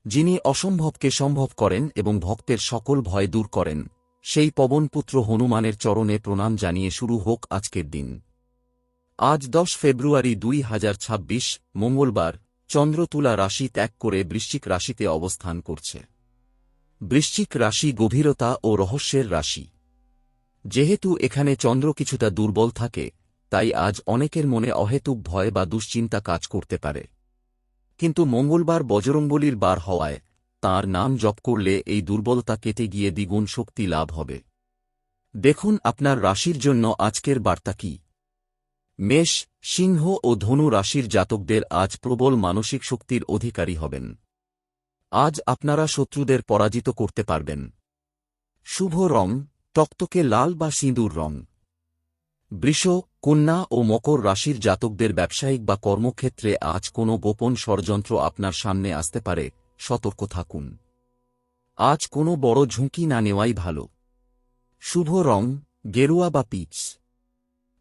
যিনি অসম্ভবকে সম্ভব করেন এবং ভক্তের সকল ভয় দূর করেন, সেই পবনপুত্র হনুমানের চরণে প্রণাম জানিয়ে শুরু হোক আজকের দিন। আজ 10 ফেব্রুয়ারি 2026, মঙ্গলবার। চন্দ্র তুলা রাশি ত্যাগ করে বৃশ্চিক রাশিতে অবস্থান করছে। বৃশ্চিক রাশি গভীরতা ও রহস্যের রাশি। যেহেতু এখানে চন্দ্র কিছুটা দুর্বল থাকে, তাই আজ অনেকের মনে অহেতুক ভয় বা দুশ্চিন্তা কাজ করতে পারে। কিন্তু মঙ্গলবার বজরংবলীর বার হওয়ায় তাঁর নাম জপ করলে এই দুর্বলতা কেটে গিয়ে দ্বিগুণ শক্তি লাভ হবে। দেখুন আপনার রাশির জন্য আজকের বার্তা কি। মেষ, সিংহ ও ধনু রাশির জাতকদের আজ প্রবল মানসিক শক্তির অধিকারী হবেন। আজ আপনারা শত্রুদের পরাজিত করতে পারবেন। শুভ রং টকটকে লাল বা সিঁদুর রং। বৃষ, কন্যা ও মকর রাশির জাতকদের ব্যবসায়িক বা কর্মক্ষেত্রে আজ কোনো গোপন ষড়যন্ত্র আপনার সামনে আসতে পারে, সতর্ক থাকুন। আজ কোনো বড় ঝুঁকি না নেওয়াই ভালো। শুভ রং গেরুয়া বা পিচ।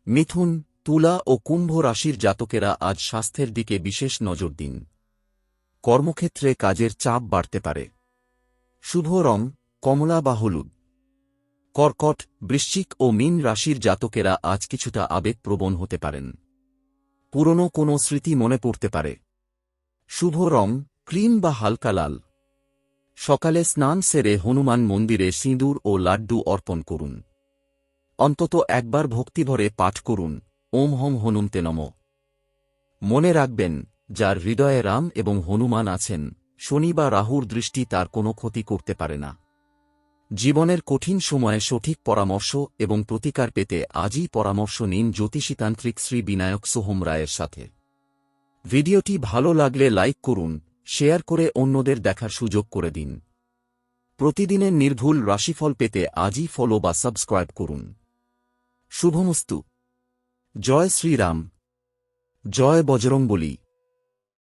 মিথুন, তুলা ও কুম্ভ রাশির জাতকেরা আজ স্বাস্থ্যের দিকে বিশেষ নজর দিন। কর্মক্ষেত্রে কাজের চাপ বাড়তে পারে। শুভ রং কমলা বা হলুদ। কর্কট, বৃশ্চিক ও মীন রাশির জাতকেরা আজ কিছুটা আবেগপ্রবণ হতে পারেন। পুরনো কোনো স্মৃতি মনে পড়তে পারে। শুভ রং ক্রিম বা হালকা লাল। সকালে স্নান সেরে হনুমান মন্দিরে সিঁদুর ও লাড্ডু অর্পণ করুন। অন্তত একবার ভক্তিভরে পাঠ করুন, ওম হং হনুমতে নমঃ। মনে রাখবেন, যার হৃদয়ে রাম এবং হনুমান আছেন, শনি বা রাহুর দৃষ্টি তার কোনো ক্ষতি করতে পারে না। জীবনের কঠিন সময়ে সঠিক পরামর্শ এবং প্রতিকার পেতে আজই পরামর্শ নিন জ্যোতিষীতান্ত্রিক শ্রী বিনায়ক সোহম রায়ের সাথে। ভিডিওটি ভালো লাগলে লাইক করুন, শেয়ার করে অন্যদের দেখার সুযোগ করে দিন। প্রতিদিনের নির্ভুল রাশিফল পেতে আজই ফলো বা সাবস্ক্রাইব করুন। শুভমস্তু। জয় শ্রীরাম, জয় বজরংবলী।